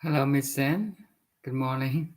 Hello, Miss Sen. Good morning.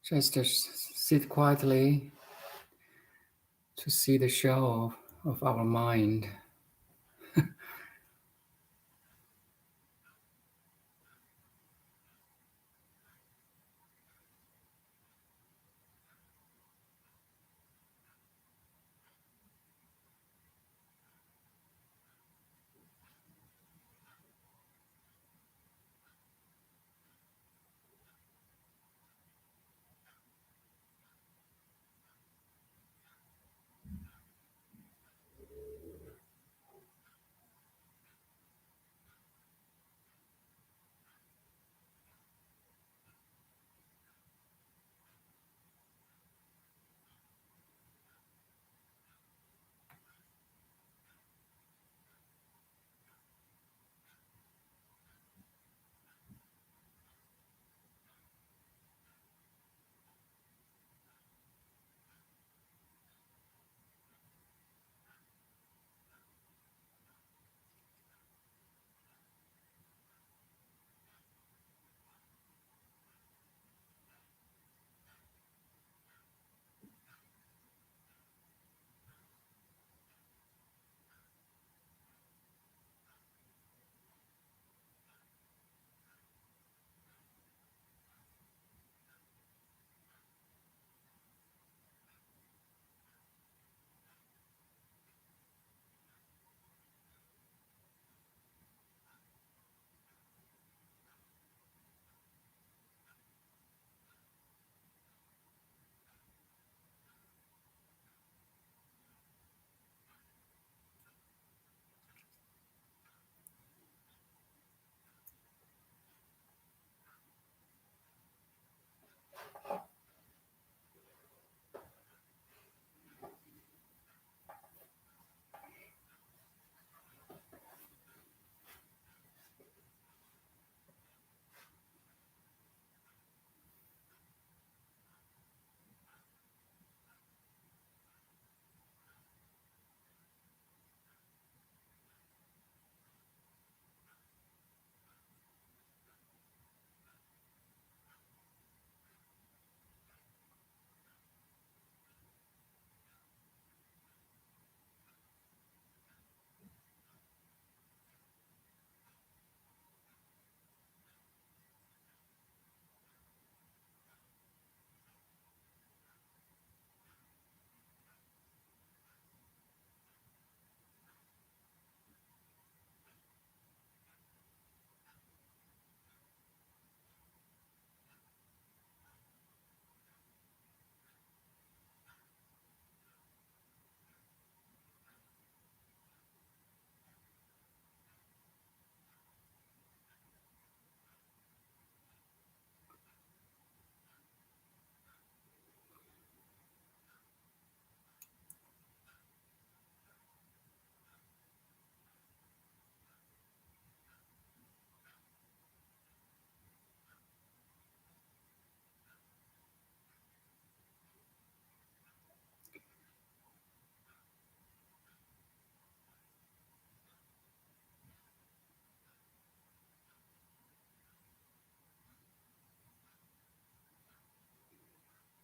Just to sit quietly to see the show of our mind.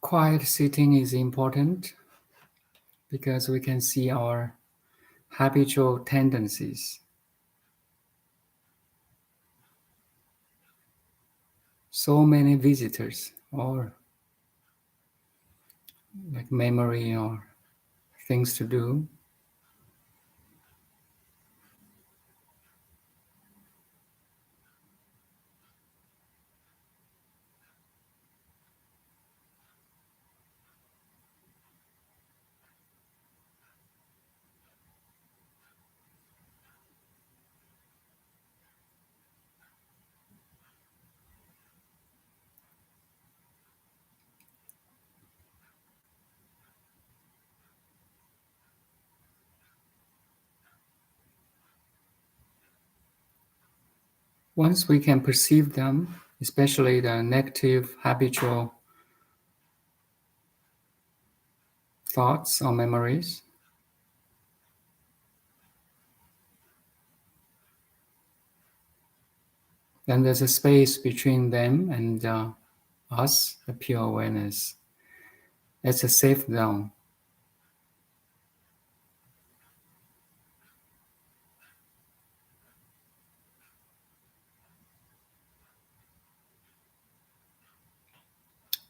Quiet sitting is important because we can see our habitual tendencies. So many visitors, or like memory or things to do. Once we can perceive them, especially the negative habitual thoughts or memories, then there's a space between them and us, the pure awareness. It's a safe zone.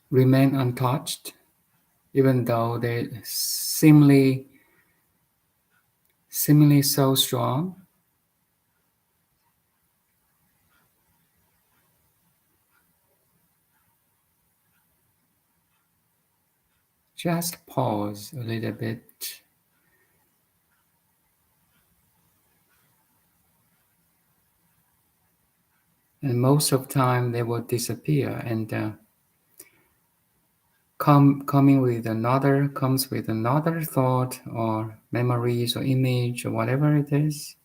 Remain untouched, even though they seemingly so strong. Just pause a little bit. And most of the time they will disappear and comes with another thought or memories or image or whatever it is.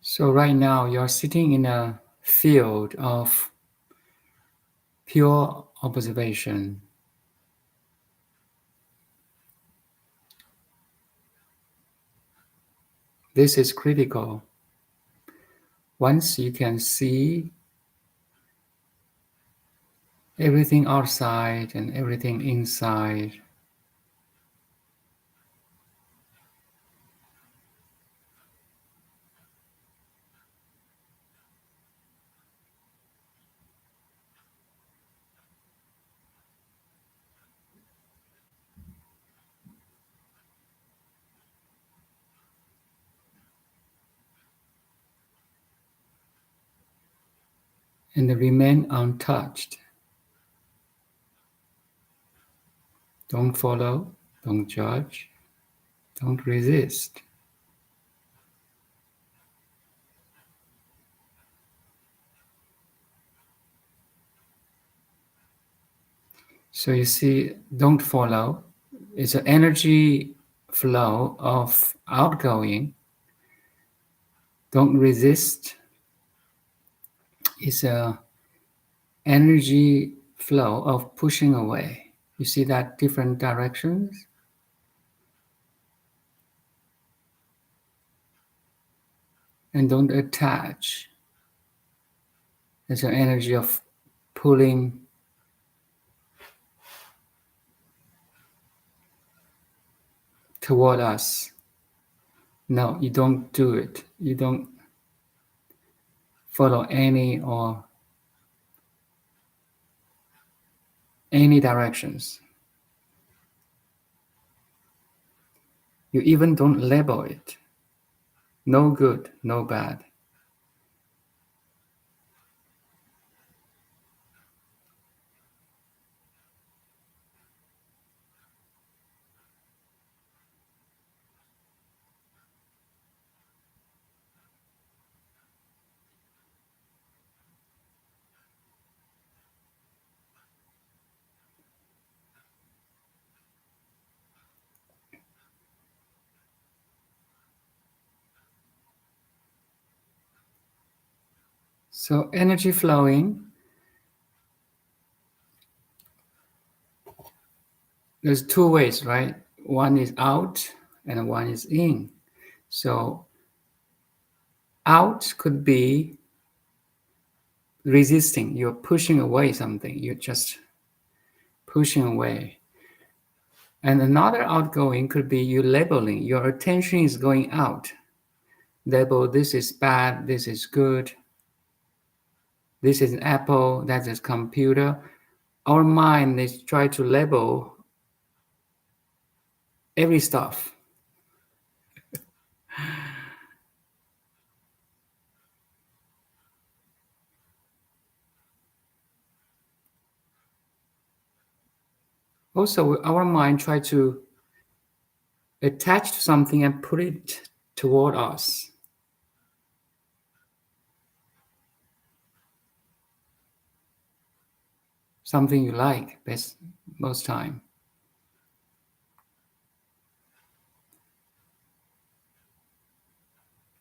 So right now you're sitting in a field of pure observation. This is critical. Once you can see everything outside and everything inside, and remain untouched. Don't follow, don't judge, don't resist. So you see, don't follow. It's an energy flow of outgoing. Don't resist. It's a energy flow of pushing away. You see that different directions? And don't attach. It's an energy of pulling toward us. No, you don't do it. You don't follow any directions. You even don't label it. No good, no bad. So energy flowing, there's two ways, right? One is out and one is in. So out could be resisting. You're pushing away something. You're just pushing away. And another outgoing could be you labeling. Your attention is going out. Label, this is bad, this is good. This is an apple, that is computer. Our mind is try to label every stuff. Also, our mind try to attach to something and put it toward us. Something you like best most time.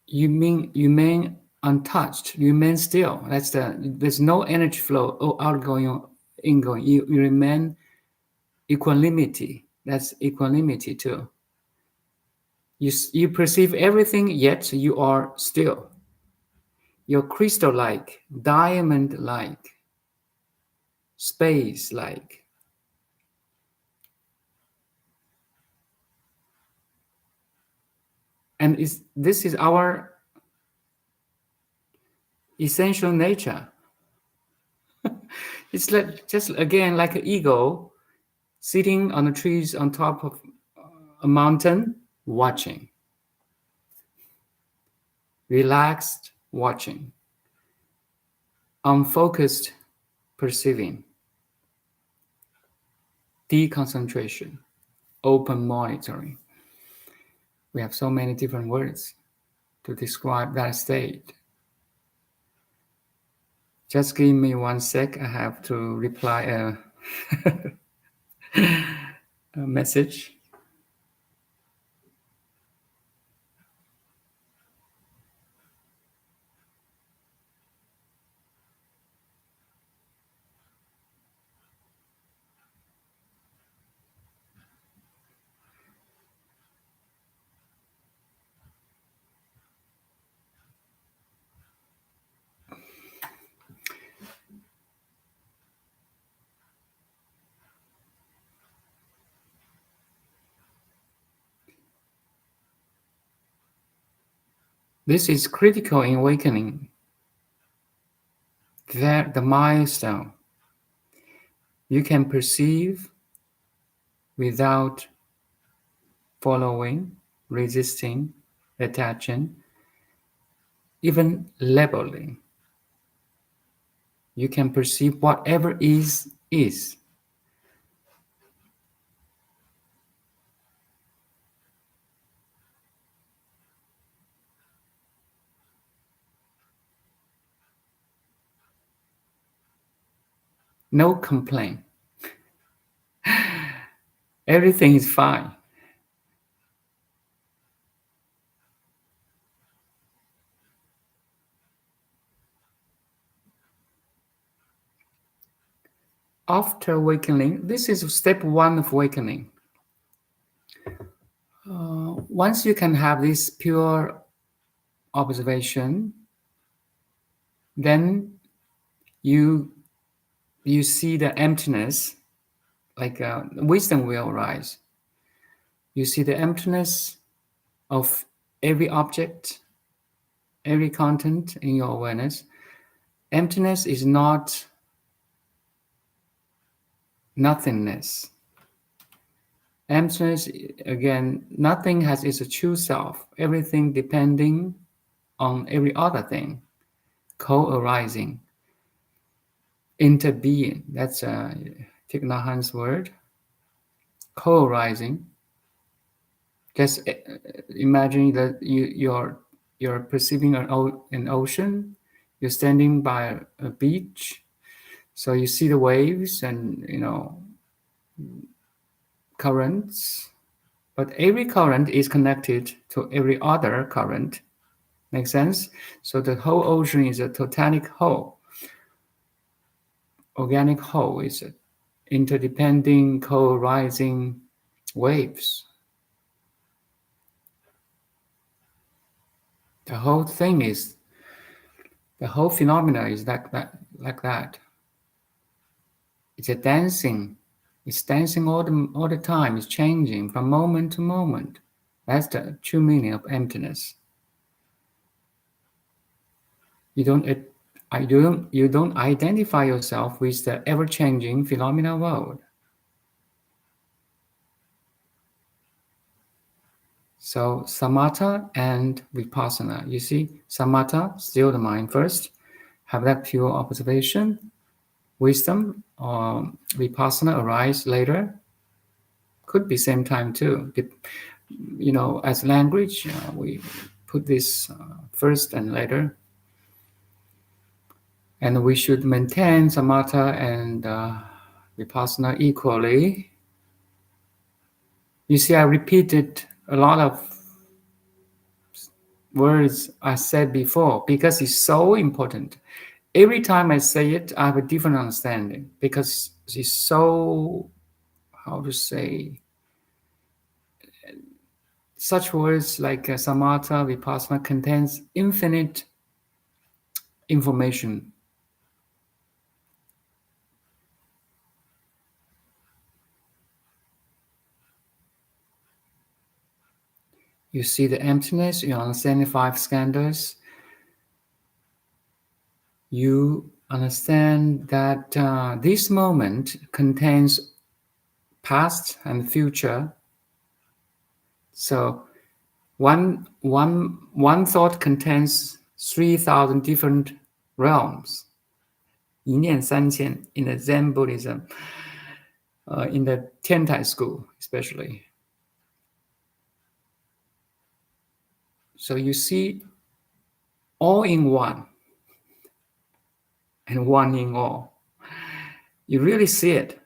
You remain untouched. You remain still. There's no energy flow or outgoing or ingoing. You remain equanimity. That's equanimity too. You perceive everything, yet you are still. You're crystal-like, diamond-like, space-like. And this is our essential nature. It's like, just again like an eagle sitting on the trees on top of a mountain, watching, relaxed, watching, unfocused, perceiving, deconcentration, open monitoring. We have so many different words to describe that state. Just give me 1 sec. I have to reply a message. This is critical in awakening. The milestone. You can perceive without following, resisting, attaching, even labeling. You can perceive whatever is. No complaint. Everything is fine. After awakening, this is step 1 of awakening. Once you can have this pure observation, then you see the emptiness, like wisdom will arise. You see the emptiness of every object, every content in your awareness. Emptiness is not nothingness. Emptiness, again, nothing has its true self. Everything depending on every other thing, co-arising, interbeing. That's Thich Nhat Hanh's word. Co-arising. Just imagine that you're perceiving an ocean. You're standing by a beach, so you see the waves and currents. But every current is connected to every other current. Make sense? So the whole ocean is a totalic whole. Organic whole is interdepending, co-rising waves. The whole phenomena is like that. It's a dancing. It's dancing all the time. It's changing from moment to moment. That's the true meaning of emptiness. You don't identify yourself with the ever-changing phenomena world. So samatha and vipassana. You see, samatha, still the mind first, have that pure observation, wisdom, or vipassana arise later. Could be same time too. As language, we put this first and later. And we should maintain samatha and vipassana equally. You see, I repeated a lot of words I said before because it's so important. Every time I say it, I have a different understanding because it's so, how to say, such words like samatha, vipassana contains infinite information. You see the emptiness, you understand the 5 skandhas. You understand that this moment contains past and future. So one thought contains 3,000 different realms. 一念三千 in the Zen Buddhism, in the Tiantai school especially. So you see all in one and one in all. You really see it.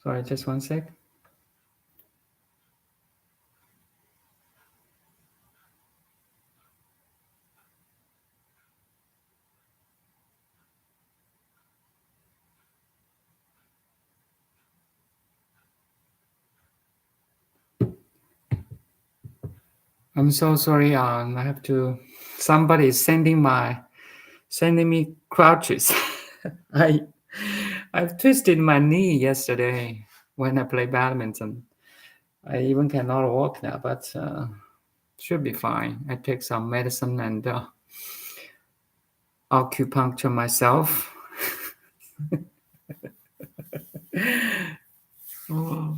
Sorry, just one sec. I'm so sorry. I have to. Somebody is sending me crouches. I've twisted my knee yesterday when I play badminton. I even cannot walk now, but should be fine. I take some medicine and acupuncture myself. Oh.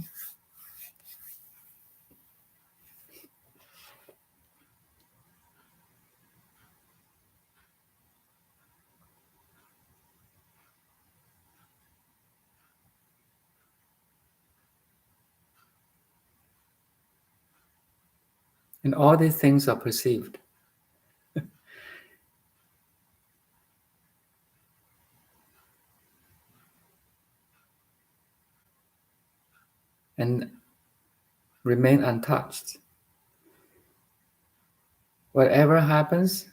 And all these things are perceived. And remain untouched. Whatever happens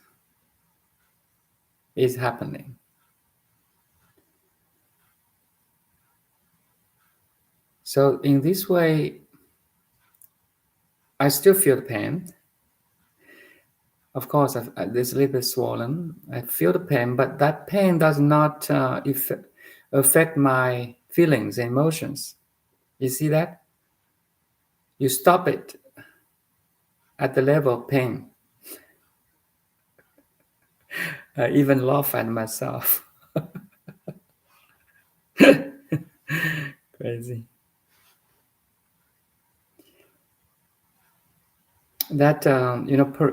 is happening. So in this way, I still feel the pain. Of course, it's a little bit swollen. I feel the pain, but that pain does not affect my feelings and emotions. You see that? You stop it at the level of pain. I even laugh at myself. Crazy. That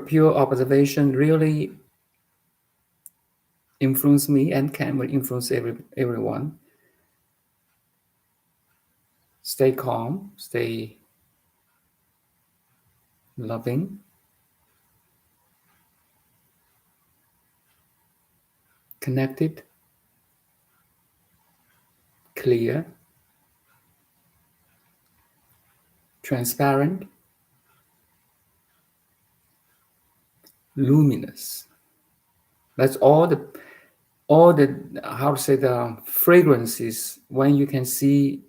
pure observation really influenced me and can influence everyone. Stay calm, stay loving, connected, clear, transparent, luminous. That's all the how to say the fragrances when you can see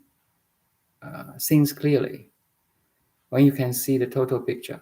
things clearly, when you can see the total picture.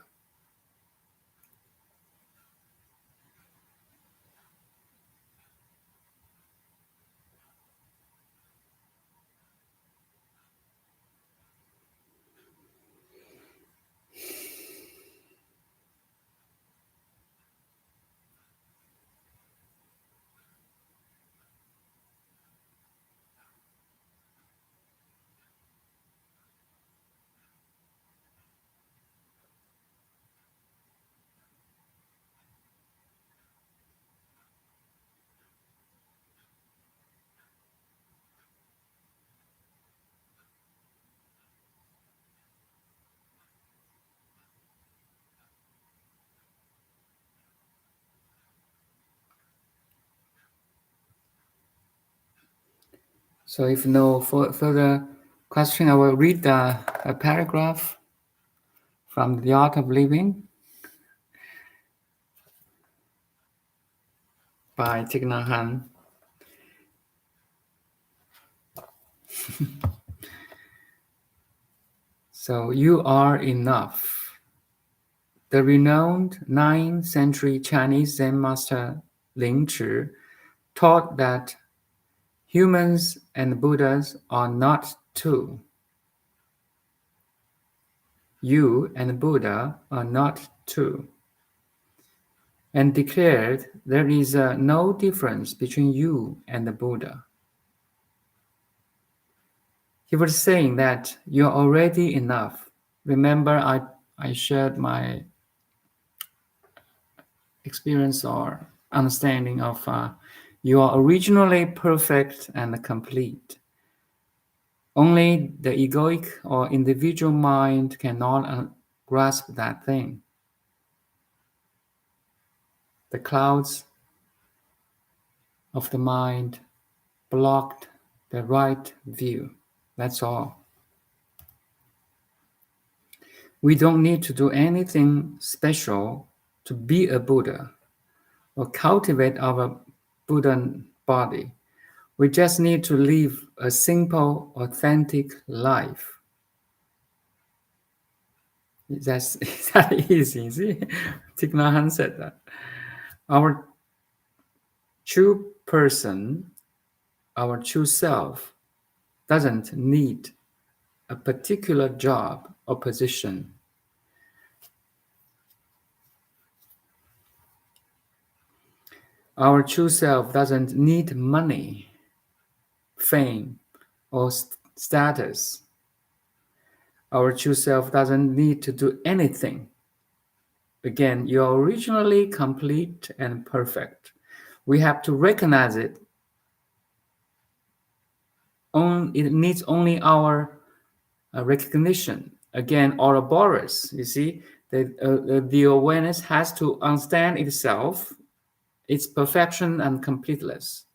So if no further question, I will read a paragraph from The Art of Living by Thich Nhat Hanh. So you are enough. The renowned 9th century Chinese Zen master Ling Chi taught that humans and Buddhas are not two. You and Buddha are not two, and declared there is no difference between you and the Buddha. He was saying that you're already enough. Remember, I shared my experience or understanding of you are originally perfect and complete. Only the egoic or individual mind cannot grasp that thing. The clouds of the mind blocked the right view. That's all. We don't need to do anything special to be a Buddha or cultivate our Buddha body. We just need to live a simple, authentic life. That's that easy. See, Thich Nhat Hanh said that. Our true person, our true self, doesn't need a particular job or position. Our true self doesn't need money, fame, or status. Our true self doesn't need to do anything. Again, you're originally complete and perfect. We have to recognize it. It needs only our recognition. Again, Ouroboros, you see, the awareness has to understand itself, its perfection and completeness.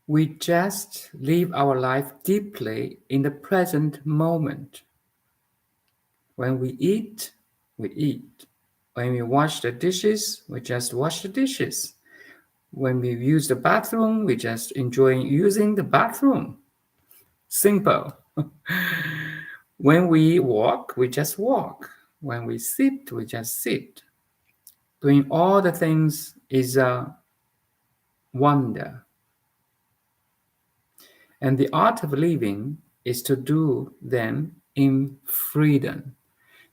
We just live our life deeply in the present moment. When we eat, we eat. When we wash the dishes, we just wash the dishes. When we use the bathroom, we just enjoy using the bathroom. Simple. When we walk, we just walk. When we sit, we just sit. Doing all the things is a wonder. And the art of living is to do them in freedom.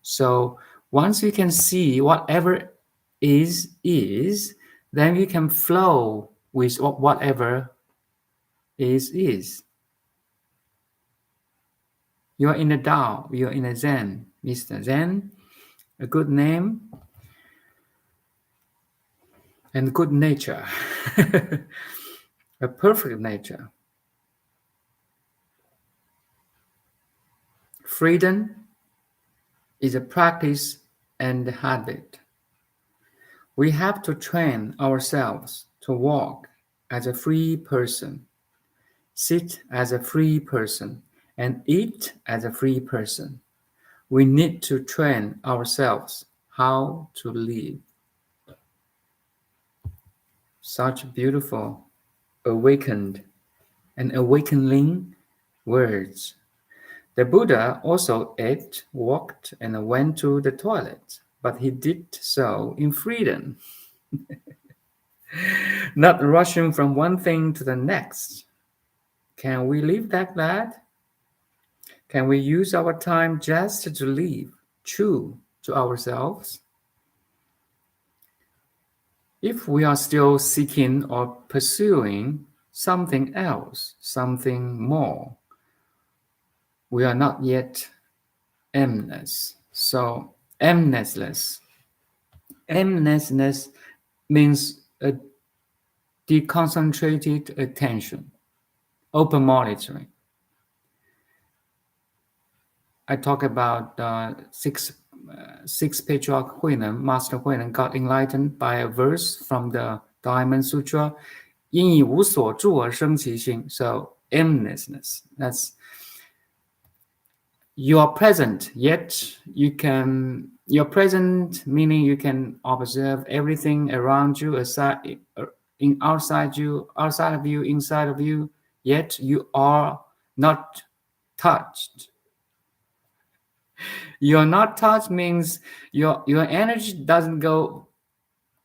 So once you can see whatever is, then you can flow with whatever is. You are in a Tao, you are in a Zen. Mr. Zen, a good name and good nature, a perfect nature. Freedom is a practice and a habit. We have to train ourselves to walk as a free person, sit as a free person, and eat as a free person. We need to train ourselves how to live. Such beautiful, awakened, and awakening words. The Buddha also ate, walked, and went to the toilet, but he did so in freedom, not rushing from one thing to the next. Can we live like that? Can we use our time just to live true to ourselves? If we are still seeking or pursuing something else, something more, we are not yet aimless. So, aimlessness means a deconcentrated attention, open monitoring. I talk about six patriarch Huineng, Master Huineng got enlightened by a verse from the Diamond Sutra. 因以无所住而生其心. So aimlessness. That's you are present, yet you're present, meaning you can observe everything around you, outside of you, inside of you, yet you are not touched. You're not touched means your energy doesn't go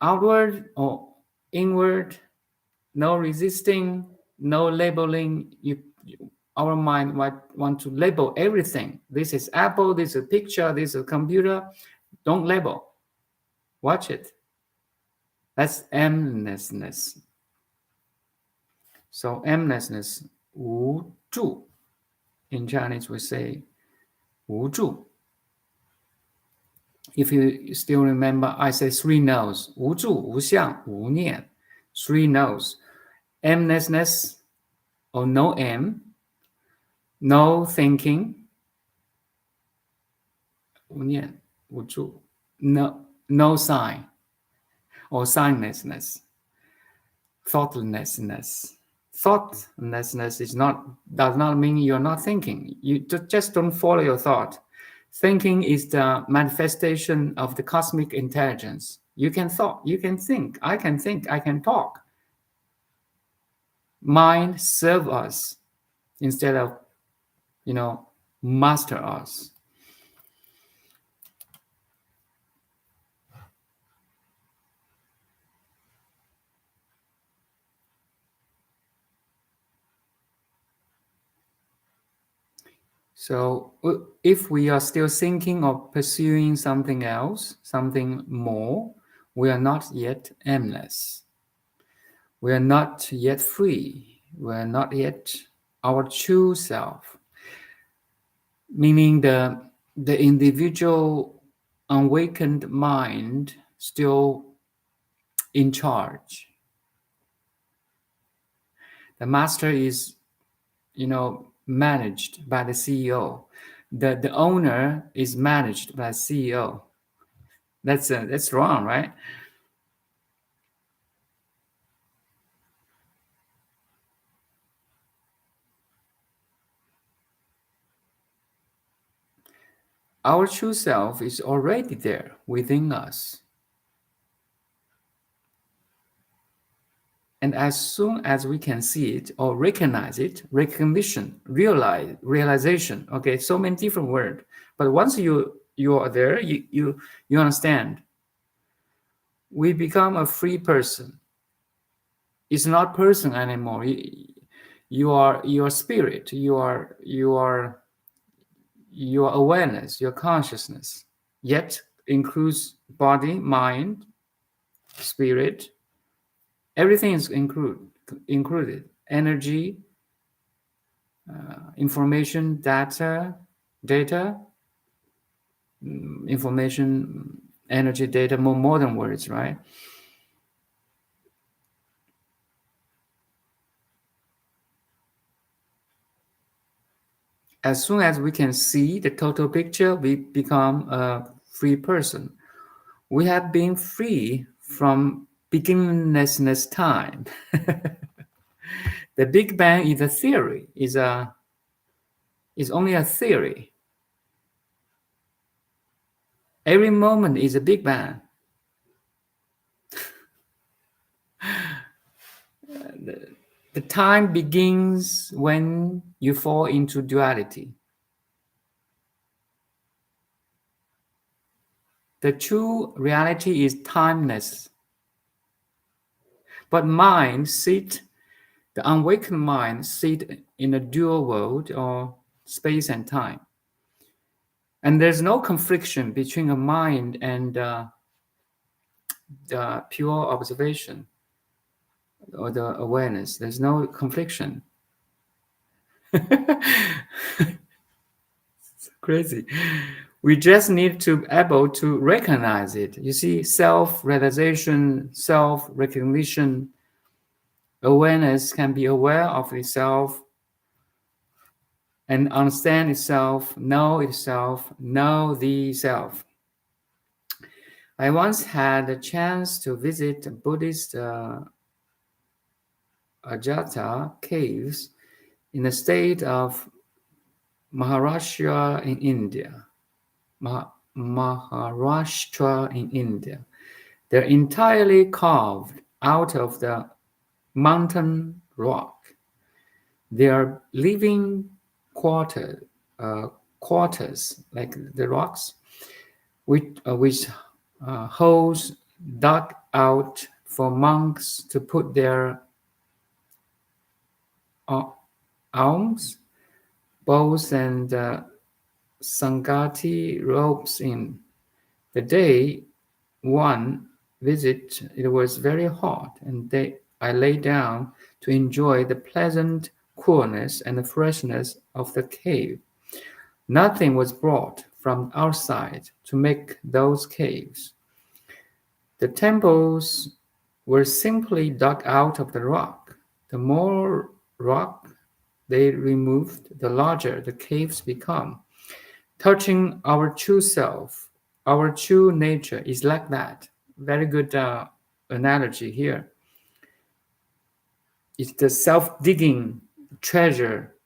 outward or inward, no resisting, no labeling. Our mind might want to label everything. This is apple, this is a picture, this is a computer. Don't label. Watch it. That's aimlessness. So aimlessness, 无助. In Chinese we say 无助. If you still remember, I say three no's. 无助, 无相, 无念. Three no's. Aimlessness or no aim, no thinking, 无念, 无助, no sign or signlessness, thoughtlessness. Thoughtlessness does not mean you're not thinking. You just don't follow your thought. Thinking is the manifestation of the cosmic intelligence. You can think, I can talk. Mind serve us instead of, master us. So if we are still thinking of pursuing something else, something more, we are not yet aimless. We are not yet free. We are not yet our true self. Meaning the individual awakened mind still in charge. The master is, managed by the CEO. The owner is managed by CEO. That's wrong, right? Our true self is already there within us. And as soon as we can see it or recognize it, recognition, realization, okay, so many different words. But once you are there, you understand. We become a free person. It's not person anymore. You are your spirit. Your awareness, your consciousness. Yet includes body, mind, spirit. Everything is included. Energy, information, data, information, energy, data, more than words, right? As soon as we can see the total picture, we become a free person. We have been free from beginningless time. The Big Bang is a theory, is only a theory. Every moment is a Big Bang. The time begins when you fall into duality. The true reality is timeless. But the unawakened mind sit in a dual world or space and time. And there's no confliction between a mind and the pure observation or the awareness. There's no confliction. Crazy. We just need to be able to recognize it. You see, self-realization, self-recognition, awareness can be aware of itself and understand itself, know the self. I once had a chance to visit Buddhist Ajata caves in the state of Maharashtra in India. Maharashtra in India. They're entirely carved out of the mountain rock. They are living quarters, like the rocks, which holes dug out for monks to put their alms, bows, and Sangati robes in. The day one visit, it was very hot, and I lay down to enjoy the pleasant coolness and the freshness of the cave. Nothing was brought from outside to make those caves. The temples were simply dug out of the rock. The more rock they removed, the larger the caves become. Touching our true self, our true nature is like that. Very good analogy here. It's the self-digging treasure.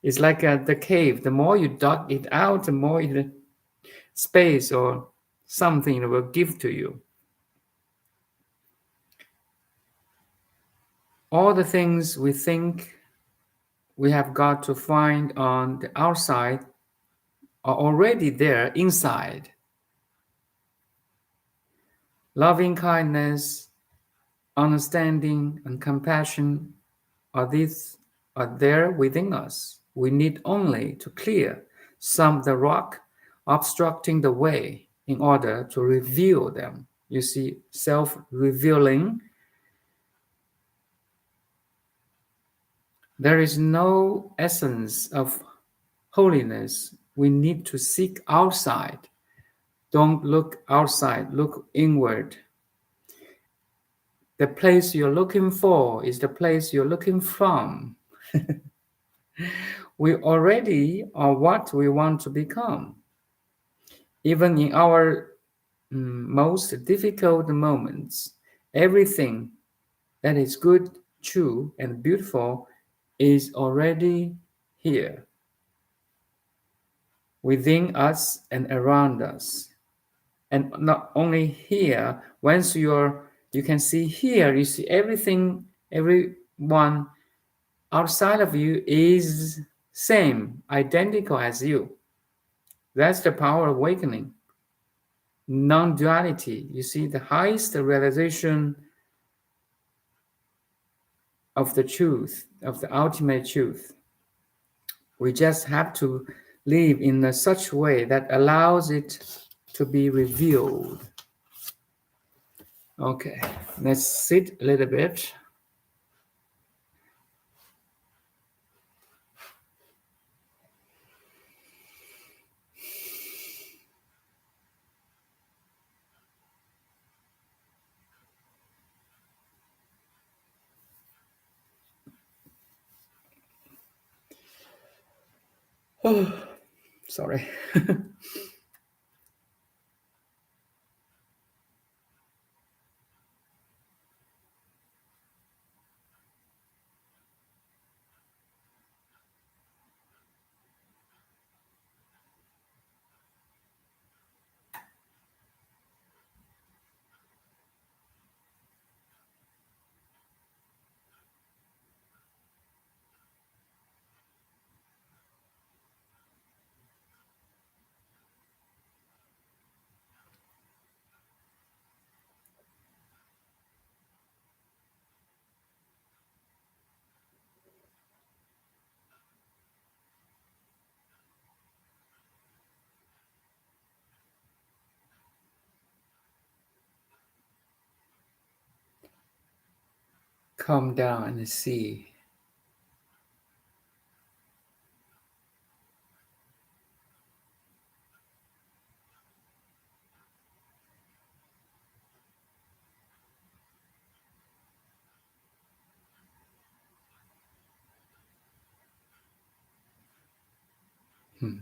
It's like the cave. The more you dug it out, the more space or something will give to you. All the things we think we have got to find on the outside are already there inside. Loving kindness, understanding, and compassion are there within us. We need only to clear some of the rock obstructing the way in order to reveal them. You see, self-revealing. There is no essence of holiness. We need to seek outside. Don't look outside, look inward. The place you're looking for is the place you're looking from. We already are what we want to become. Even in our most difficult moments, everything that is good, true, and beautiful is already here. within us and around us. And not only here, once you can see here, you see everything, everyone outside of you is same, identical as you. That's the power of awakening. Non-duality. You see, the highest realization of the truth, of the ultimate truth. We just have to live in such a way that allows it to be revealed. Okay, let's sit a little bit. Oh, sorry. Calm down and see. Hmm.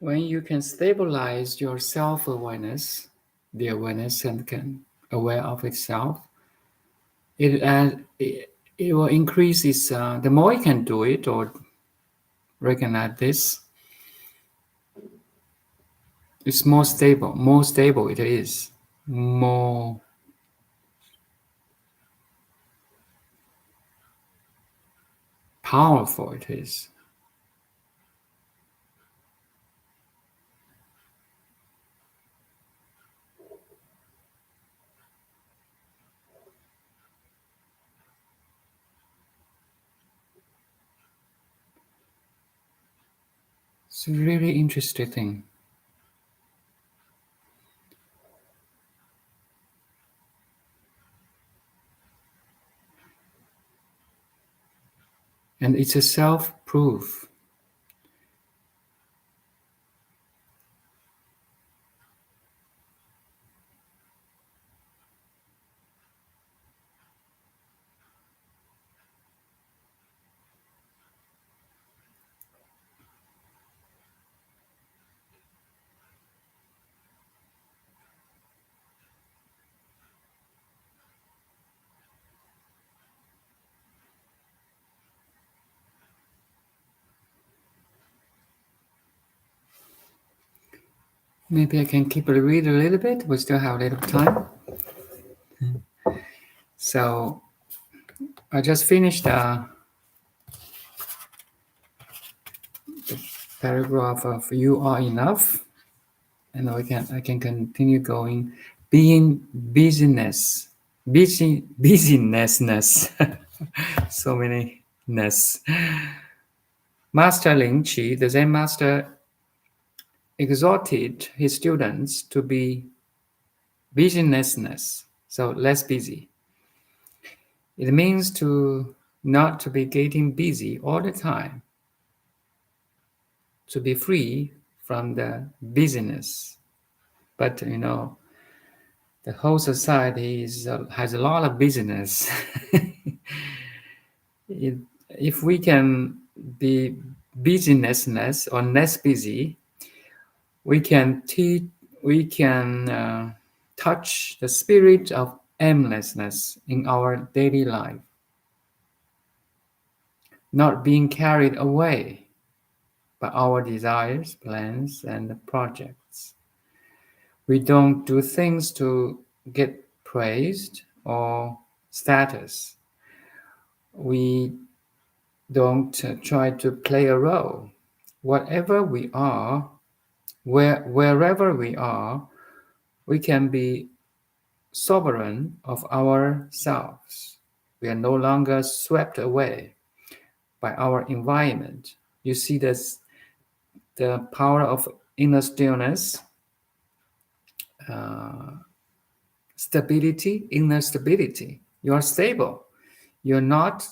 When you can stabilize your self-awareness, the awareness and can aware of itself, it will increase its. The more you can do it or recognize this, it's more stable. More stable it is. More powerful it is. It's a really interesting thing. And it's a self-proof. Maybe I can keep it read a little bit. We still have a little time. So I just finished the paragraph of "You are enough," and I can continue going. Being busyness. So many ness. Master Ling Qi, the Zen master, exhorted his students to be busyness, so less busy. It means to not to be getting busy all the time, to be free from the busyness. But the whole society has a lot of business. If we can be busyness or less busy, we can touch the spirit of aimlessness in our daily life, not being carried away by our desires, plans, and projects. We don't do things to get praised or status. We don't try to play a role. Whatever we are, wherever we are, we can be sovereign of ourselves. We are no longer swept away by our environment. You see this, the power of inner stillness, stability, inner stability. You are stable. You're not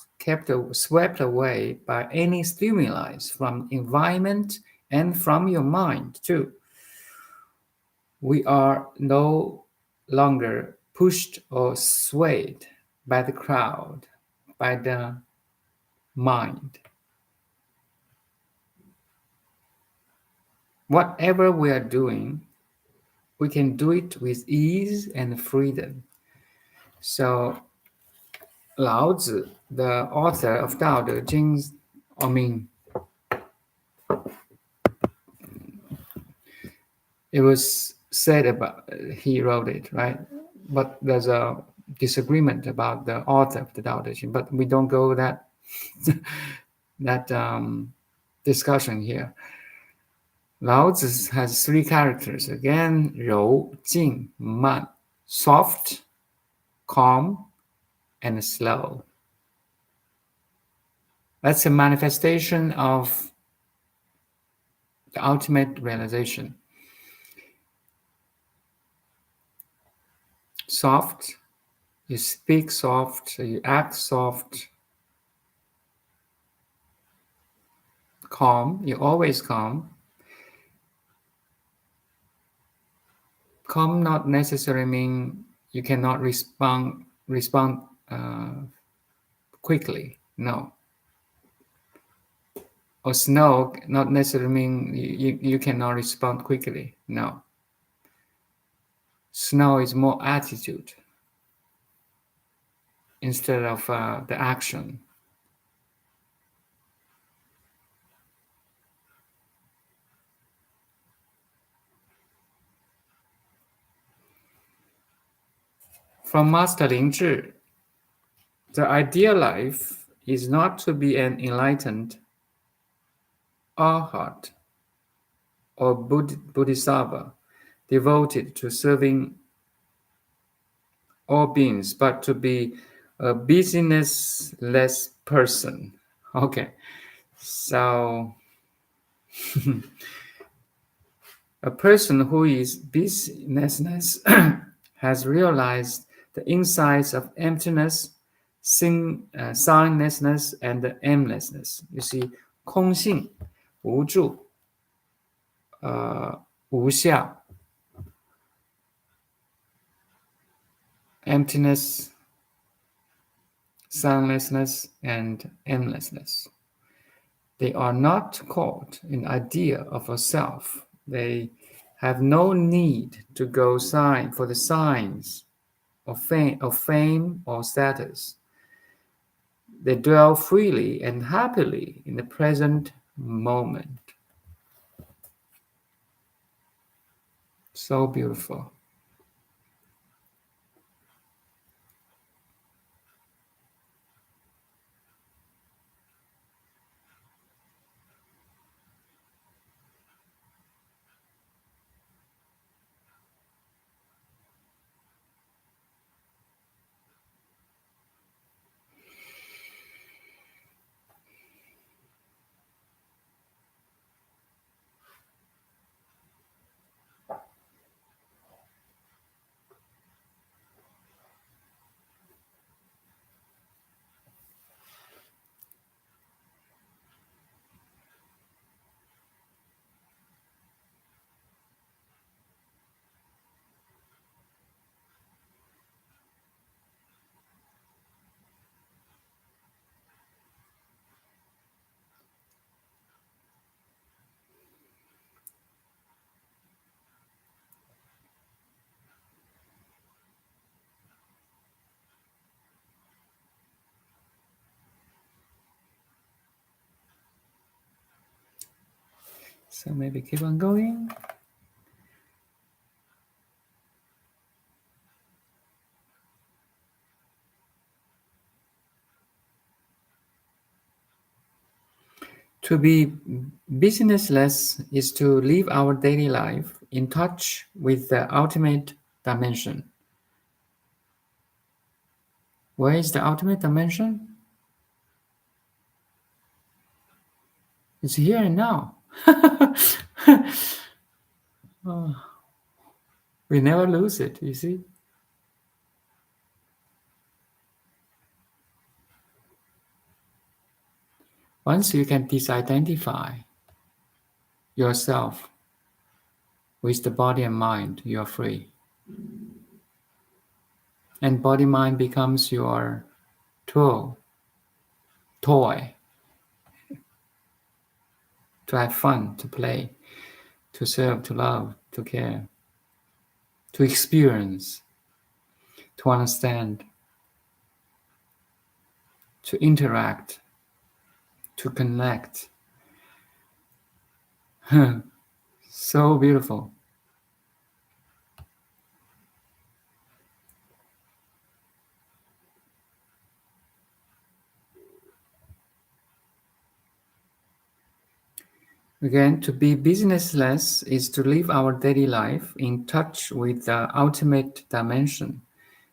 swept away by any stimuli from environment and from your mind too. We are no longer pushed or swayed by the crowd, by the mind. Whatever we are doing, we can do it with ease and freedom. So Lao Tzu, the author of Tao Te Ching, it was said about, he wrote it, right? But there's a disagreement about the author of the Tao Te Ching, but we don't go that discussion here. Lao Tzu has three characters again: Rou, Jing, Man. Soft, calm, and slow. That's a manifestation of the ultimate realization. Soft, you speak soft, you act soft. Calm, you always calm. Calm not necessarily mean you cannot respond quickly. No. or snow not necessarily mean you cannot respond quickly. No. Snow is more attitude instead of the action. From Master Ling Zhi, the ideal life is not to be an enlightened arhat or bodhisattva devoted to serving all beings, but to be a businessless person. Okay, so a person who is businessless has realized the insights of emptiness, signlessness, and aimlessness. You see, 空性、无助、无相 emptiness, soundlessness, and aimlessness. They are not called an idea of a self. They have no need to go sign for the signs of fame or status. They dwell freely and happily in the present moment. So beautiful. So maybe keep on going. To be businessless is to live our daily life in touch with the ultimate dimension. Where is the ultimate dimension? It's here and now. Oh, we never lose it, you see? Once you can disidentify yourself with the body and mind, you are free. And body mind becomes your toy to have fun, to play, to serve, to love, to care, to experience, to understand, to interact, to connect. So beautiful. Again, to be businessless is to live our daily life in touch with the ultimate dimension.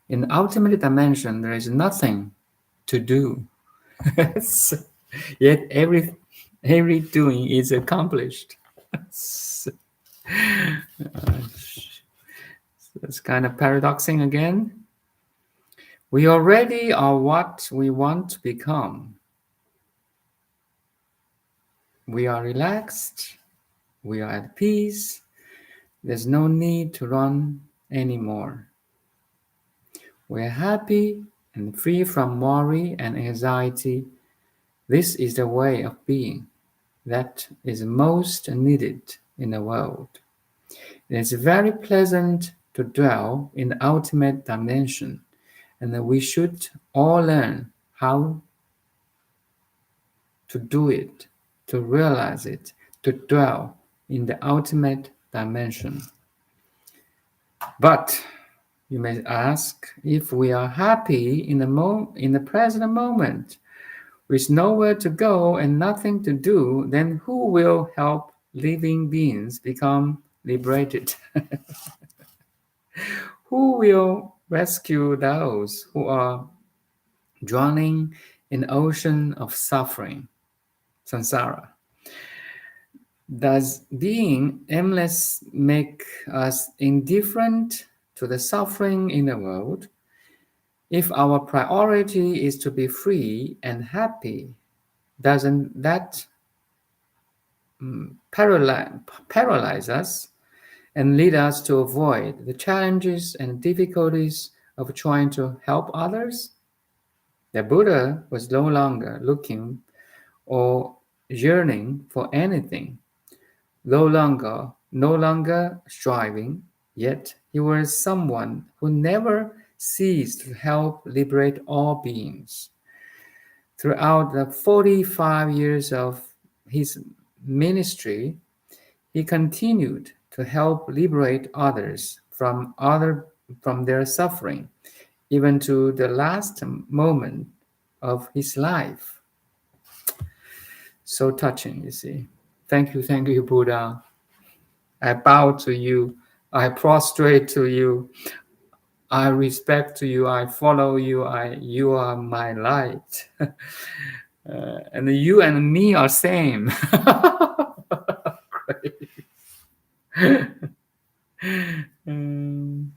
In the ultimate dimension, there is nothing to do. Yet every doing is accomplished. That's kind of paradoxing again. We already are what we want to become. We are relaxed. We are at peace. There's no need to run anymore. We're happy and free from worry and anxiety. This is the way of being. that is most needed in the world. It is very pleasant to dwell in the ultimate dimension, and we should all learn how to do it, to realize it, to dwell in the ultimate dimension. But you may ask, if we are happy in the present moment, with nowhere to go and nothing to do, then who will help living beings become liberated? Who will rescue those who are drowning in the ocean of suffering, samsara? Does being aimless make us indifferent to the suffering in the world? If our priority is to be free and happy, doesn't that paralyze us and lead us to avoid the challenges and difficulties of trying to help others? The Buddha was no longer looking or yearning for anything, no longer striving, yet he was someone who never ceased to help liberate all beings. Throughout the 45 years of his ministry, he continued to help liberate others from their suffering, even to the last moment of his life. So touching, you see. Thank you, Buddha. I bow to you. I prostrate to you. I respect to you. I follow you. You are my light. And you and me are same. Great. Um,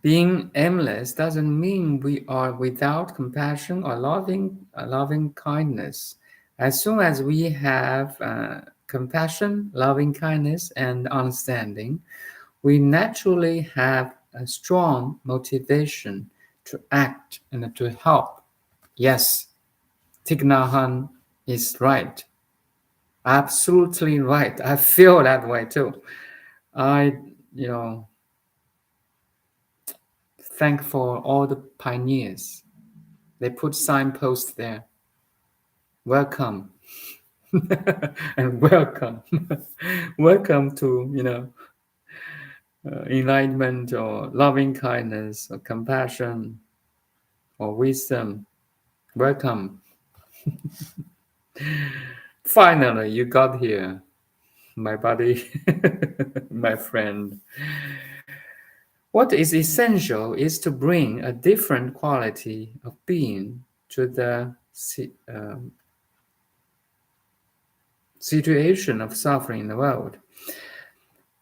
Being aimless doesn't mean we are without compassion or loving kindness. As soon as we have compassion, loving kindness, and understanding, we naturally have a strong motivation to act and to help. Yes, Thich Nhat Hanh is right. Absolutely right. I feel that way too. I, you know, thank for all the pioneers. They put signposts there. Welcome. And welcome. Welcome to, enlightenment or loving kindness or compassion or wisdom. Welcome. Finally, you got here, my buddy, my friend. What is essential is to bring a different quality of being to the situation of suffering in the world.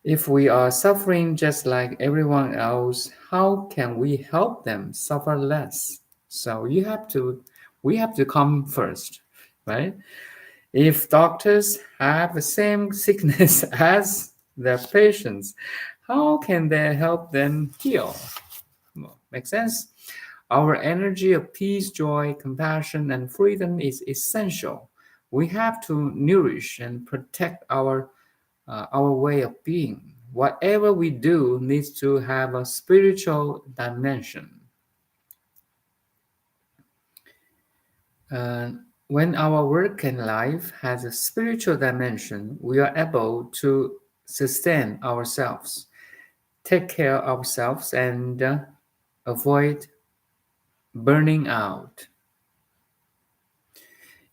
If we are suffering just like everyone else, how can we help them suffer less? So we have to come first, right? If doctors have the same sickness as their patients, how can they help them heal? Make sense? Our energy of peace, joy, compassion, and freedom is essential. We have to nourish and protect our way of being. Whatever we do needs to have a spiritual dimension. Uh, when our work and life has a spiritual dimension, we are able to sustain ourselves, take care of ourselves, and avoid burning out.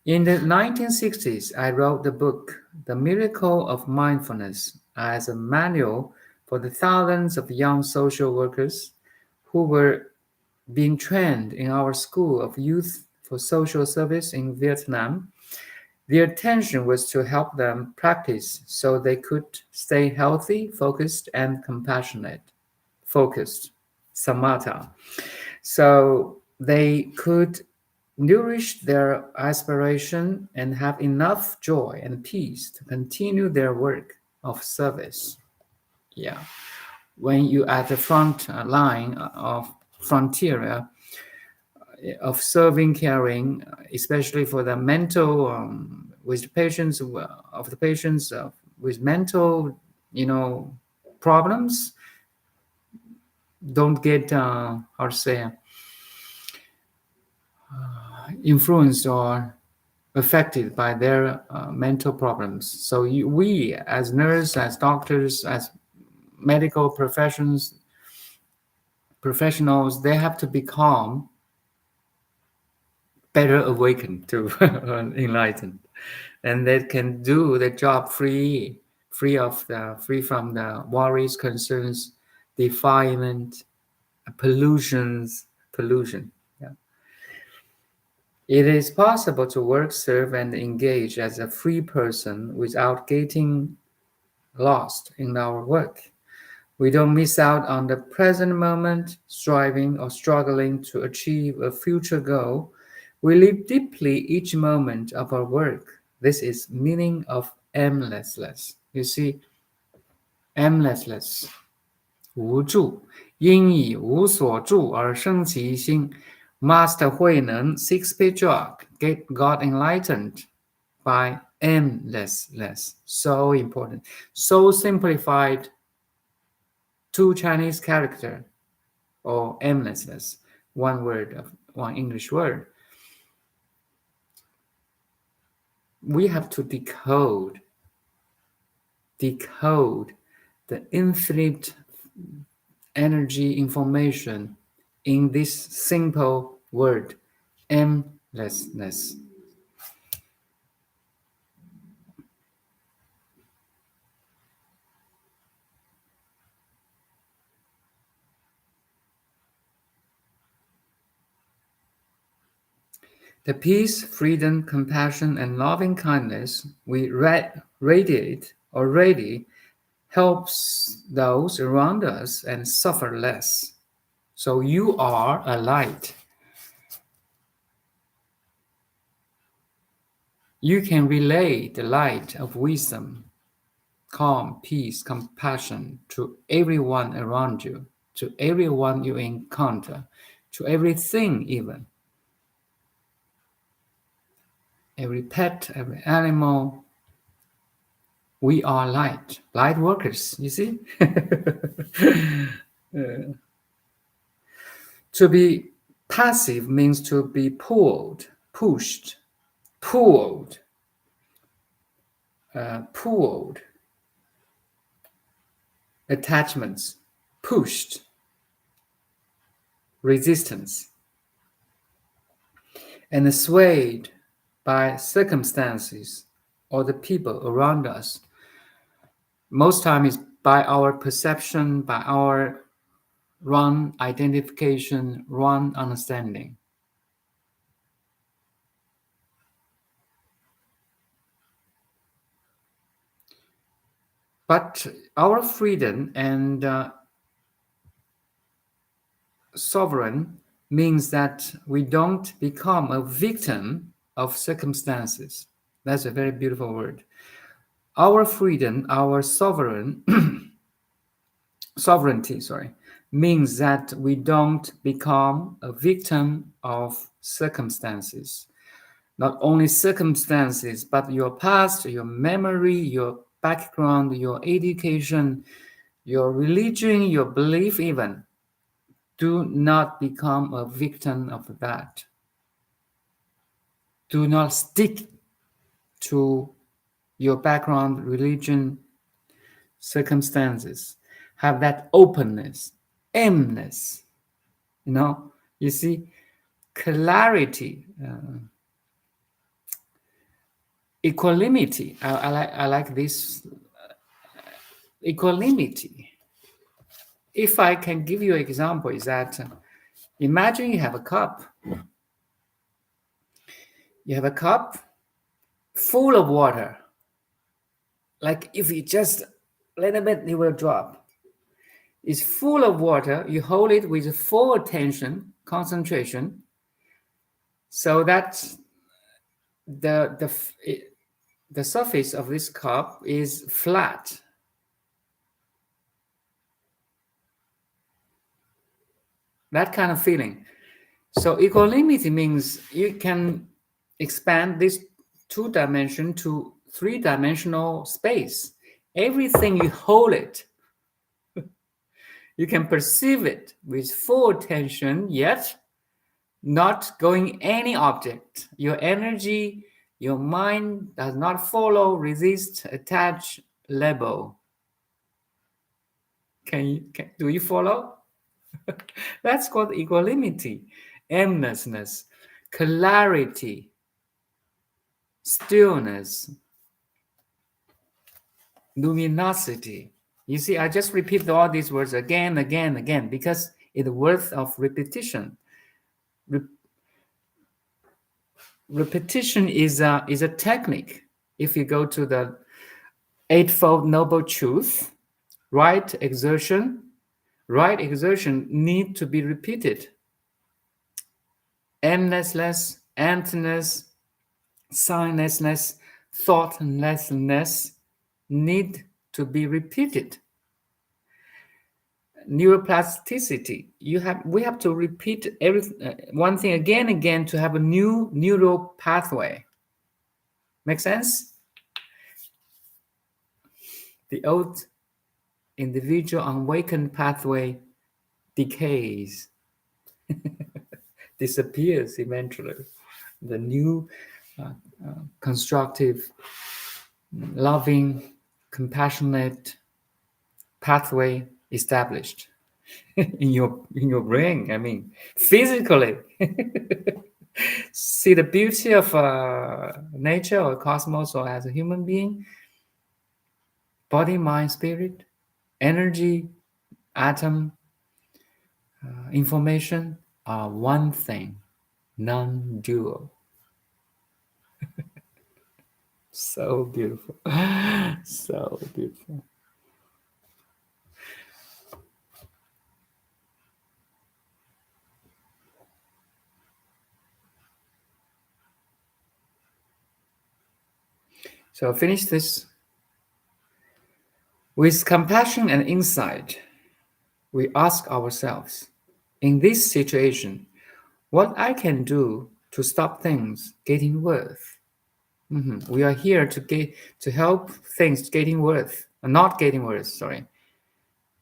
In the 1960s, I wrote the book, The Miracle of Mindfulness, as a manual for the thousands of young social workers who were being trained in our School of Youth for Social Service in Vietnam. Their intention was to help them practice so they could stay healthy, focused, and compassionate. Focused, samatha. So they could nourish their aspiration and have enough joy and peace to continue their work of service. Yeah. when you at the front line of frontier of serving, caring, especially for the mental with patients of the patients with mental, problems, don't get how to say influenced or affected by their mental problems. So we, as nurses, as doctors, as medical professionals, they have to become better awakened to enlightened, and they can do the job free from the worries, concerns, defilement, pollution. Yeah. It is possible to work, serve, and engage as a free person without getting lost in our work. We don't miss out on the present moment, striving or struggling to achieve a future goal. We live deeply each moment of our work. This is meaning of aimlessness. You see, aimlessness, 无助，因以无所住而生其心。Master Hui Nen, six page got enlightened by aimlessness. So important. So simplified, two Chinese character or aimlessness, one word of one English word. We have to decode the infinite energy information in this simple word, aimlessness. The peace, freedom, compassion, and loving kindness we radiate already helps those around us and suffer less. So you are a light. You can relay the light of wisdom, calm, peace, compassion to everyone around you, to everyone you encounter, to everything even. Every pet, every animal, we are light workers, you see? To be passive means to be pushed, pulled, attachments, pushed, resistance, and swayed by circumstances or the people around us. Most time is by our perception, by our wrong identification, wrong understanding. But our freedom and sovereign means that we don't become a victim of circumstances. That's a very beautiful word. Our freedom, our sovereignty, means that we don't become a victim of circumstances. Not only circumstances, but your past, your memory, your background, your education, your religion, your belief even. Do not become a victim of that. Do not stick to your background, religion, circumstances. Have that openness, aimness. You see, clarity, equanimity. I like this equanimity. If I can give you an example, is that imagine you have a cup. You have a cup full of water. Like if you just a little bit, it will drop. It's full of water. You hold it with full attention, concentration, so that the surface of this cup is flat. That kind of feeling. So equanimity means you can expand this two-dimension to three-dimensional space. Everything you hold it, you can perceive it with full attention, yet not going any object. Your energy, your mind does not follow, resist, attach, label. Do you follow? That's called equanimity, aimlessness, clarity, stillness, luminosity. You see, I just repeat all these words again, again, again, because it's worth of repetition. Re- Repetition is a technique. If you go to the Eightfold Noble Truth, right exertion need to be repeated. Aimlessness, emptiness, signlessness, thoughtlessness need to be repeated. Neuroplasticity. We have to repeat one thing again and again to have a new neural pathway. Make sense? The old individual awakened pathway decays, disappears eventually. The new constructive, loving, compassionate pathway established in your brain. I mean, physically. See the beauty of nature or cosmos, or as a human being, body, mind, spirit, energy, atom, information are one thing, non-dual. So beautiful. So beautiful. So finish this. With compassion and insight, we ask ourselves, in this situation, what I can do to stop things getting worse. We are here to help things getting worse, not getting worse. Sorry,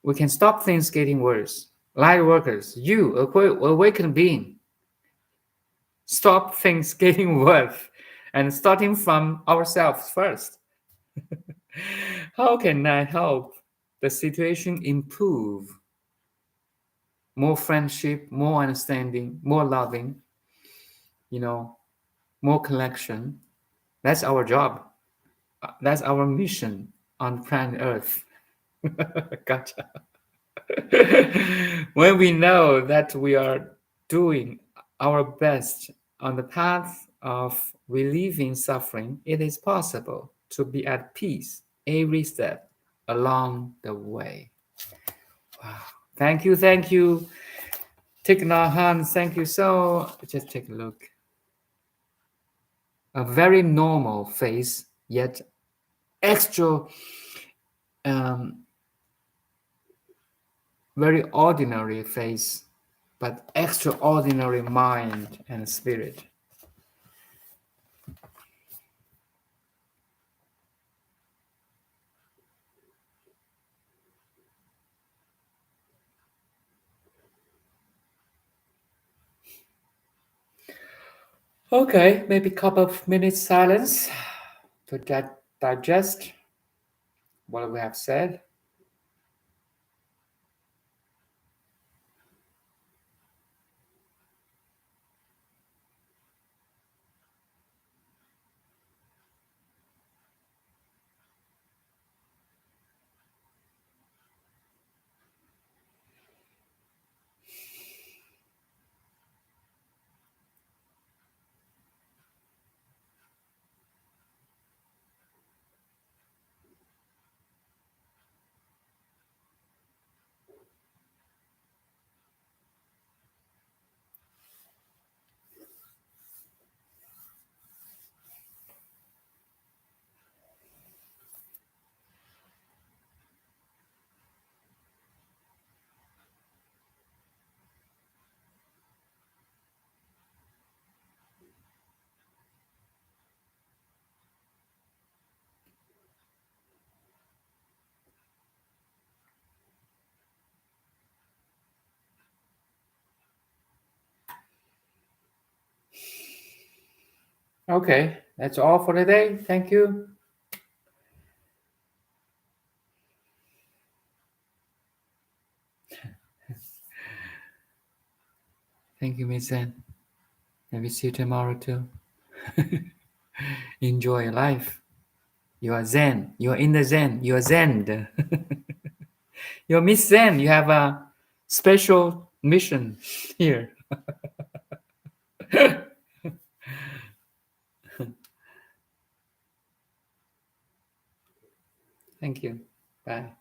we can stop things getting worse. Light workers, you, awakened being, stop things getting worse, and starting from ourselves first. How can I help the situation improve? More friendship, more understanding, more loving, you know, more connection. That's our job. That's our mission on planet Earth. Gotcha. When we know that we are doing our best on the path of relieving suffering, it is possible to be at peace every step along the way. Wow. Thank you, Thich Nhat Hanh. Thank you. So just take a look. A very normal face, yet extra, very ordinary face, but extraordinary mind and spirit. Okay, maybe a couple of minutes silence to digest what we have said. Okay, that's all for today. Thank you. Thank you, Miss Zen. Maybe see you tomorrow too. Enjoy life. You are Zen. You are in the Zen. You are Zen. You're Miss Zen. You have a special mission here. Thank you. Bye.